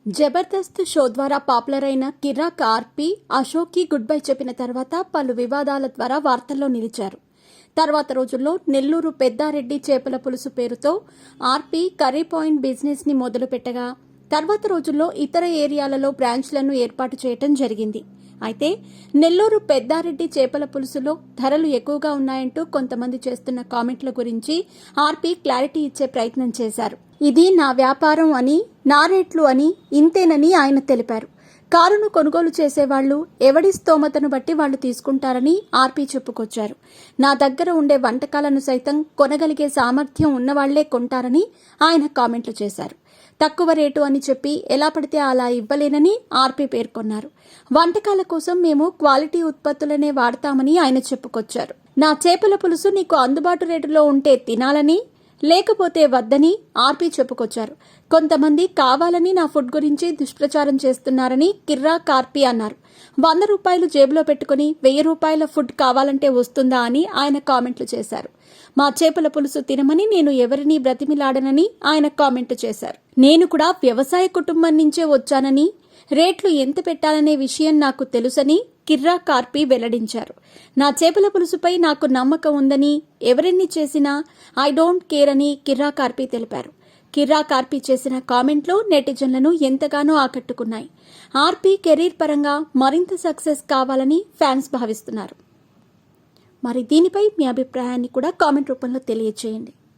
Jabardasth show ద్వారా popular అయిన కిర్రాక్ ఆర్పి అశోక్కి good bye చెప్పిన తర్వాత పలు వివాదాల ద్వారా వార్తల్లో నిలిచారు. తర్వాత రోజుల్లో నెల్లూరు పెద్దారెడ్డి చేపల పులుసు పేరుతో ఆర్పి కర్రీ పాయింట్ బిజినెస్ ని మొదలుపెట్టగా తర్వాత రోజుల్లో ఇతర ఏరియాలలో బ్రాంచ్లను ఏర్పాటు చేయడం జరిగింది. అయితే నెల్లూరు పెద్దారెడ్డి చేపల పులుసులో ధరలు ఎక్కువగా ఉన్నాయంటూ కొంతమంది చేస్తున్న కామెంట్ల గురించి ఆర్పి క్లారిటీ ఇచ్చే ప్రయత్నం చేశారు. ఇది నా వ్యాపారం అని, నా రేట్లు అని, ఇంతేనని ఆయన తెలిపారు. కారును కొనుగోలు చేసేవాళ్లు ఎవడి స్తోమతను బట్టి వాళ్లు తీసుకుంటారని ఆర్పి చెప్పుకొచ్చారు. నా దగ్గర ఉండే వంటకాలను సైతం కొనగలిగే సామర్థ్యం ఉన్నవాళ్లే కొంటారని ఆయన కామెంట్లు చేశారు. తక్కువ రేటు అని చెప్పి ఎలా పడితే అలా ఇవ్వలేనని ఆర్పి పేర్కొన్నారు. వంటకాల కోసం మేము క్వాలిటీ ఉత్పత్తులనే వాడతామని ఆయన చెప్పుకొచ్చారు. నా చేపల పులుసు నీకు అందుబాటు రేటులో ఉంటే తినాలని, లేకపోతే వద్దని ఆర్పి చెప్పుకొచ్చారు. కొంతమంది కావాలని నా ఫుడ్ గురించి దుష్ప్రచారం చేస్తున్నారని కిర్రాక్ ఆర్పి అన్నారు. 100 రూపాయలు జేబులో పెట్టుకుని 1000 రూపాయల ఫుడ్ కావాలంటే వస్తుందా అని ఆయన కామెంట్లు చేశారు. మా చేపల పులుసు తినమని నేను ఎవరినీ బ్రతిమిలాడనని ఆయన కామెంట్ చేశారు. నేను కూడా వ్యవసాయ కుటుంబం నుంచే వచ్చానని, రేట్లు ఎంత పెట్టాలనే విషయం నాకు తెలుసని కిర్రాక్ ఆర్పి వెల్లడించారు. నా చేపల పులుసుపై నాకు నమ్మకం ఉందని, ఎవరెన్ని చేసినా ఐ డోంట్ కేర్ అని కిర్రాక్ ఆర్పి తెలిపారు. కిర్రాక్ ఆర్పి చేసిన కామెంట్లు నెటిజన్లను ఎంతగానో ఆకట్టుకున్నాయి. ఆర్పి కెరీర్ పరంగా మరింత సక్సెస్ కావాలని ఫ్యాన్స్ భావిస్తున్నారు. మరి దీనిపై మీ అభిప్రాయాన్ని కూడా కామెంట్ రూపంలో తెలియజేయండి.